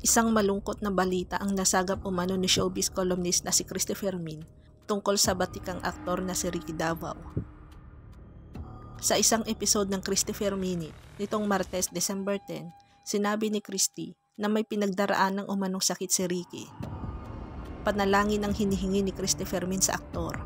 Isang malungkot na balita ang nasagap umano ni showbiz columnist na si Christy Fermin tungkol sa batikang aktor na si Ricky Davao. Sa isang episode ng Christy Fermin nitong Martes, December 10, sinabi ni Christy na may pinagdaraan ng umanong sakit si Ricky. Panalangin ang hinihingi ni Christy Fermin sa aktor.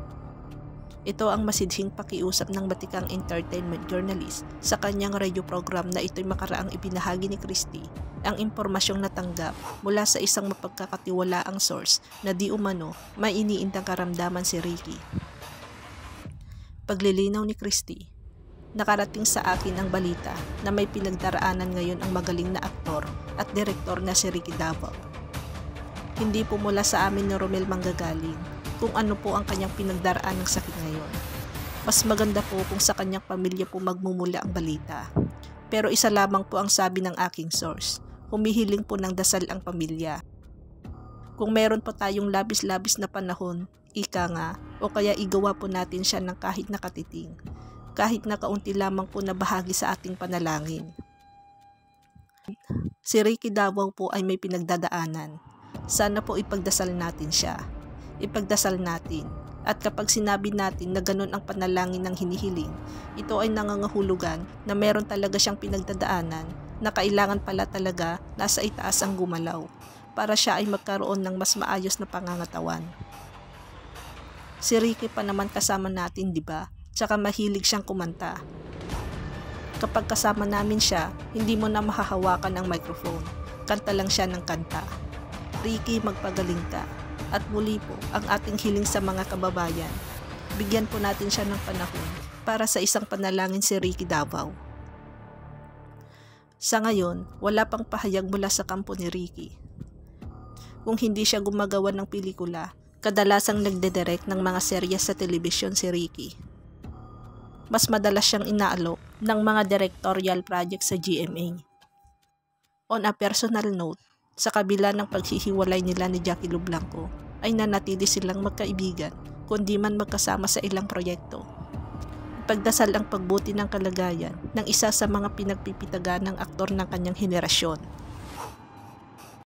Ito ang masidhing pakiusap ng batikang entertainment journalist sa kanyang radio program na ito'y makaraang ibinahagi ni Christy ang impormasyong natanggap mula sa isang mapagkakatiwalaang source na di umano may iniindang karamdaman si Ricky. Paglilinaw ni Christy, nakarating sa akin ang balita na may pinagdaraanan ngayon ang magaling na aktor at direktor na si Ricky Davao. Hindi po mula sa amin ni Romel manggagaling kung ano po ang kanyang pinagdaraan ng sakit ngayon. Mas maganda po kung sa kanyang pamilya po magmumula ang balita. Pero isa lamang po ang sabi ng aking source, humihiling po ng dasal ang pamilya. Kung meron pa tayong labis-labis na panahon, ika nga, o kaya igawa po natin siya ng kahit nakatiting, kahit na kaunti lamang po na bahagi sa ating panalangin. Si Ricky Davao po ay may pinagdadaanan. Sana po ipagdasal natin siya. Ipagdasal natin. At kapag sinabi natin na ganun ang panalangin ng hinihiling, ito ay nangangahulugan na meron talaga siyang pinagdadaanan na kailangan pala talaga nasa itaas ang gumalaw para siya ay magkaroon ng mas maayos na pangangatawan. Si Ricky pa naman kasama natin, di ba? Tsaka mahilig siyang kumanta. Kapag kasama namin siya, hindi mo na mahahawakan ang microphone. Kanta lang siya ng kanta. Ricky, magpagaling ka. At muli po, ang ating hiling sa mga kababayan, bigyan po natin siya ng panahon para sa isang panalangin si Ricky Davao. Sa ngayon, wala pang pahayag mula sa kampo ni Ricky. Kung hindi siya gumagawa ng pelikula, kadalasang nagdedirect ng mga seryes sa telebisyon si Ricky. Mas madalas siyang inaalok ng mga directorial project sa GMA. On a personal note, sa kabila ng paghihiwalay nila ni Jackie Lu Blanco, ay nanatili silang magkaibigan, kundi man magkasama sa ilang proyekto. Ipagdasal ang pagbuti ng kalagayan ng isa sa mga pinagpipitagan ng aktor ng kanyang henerasyon.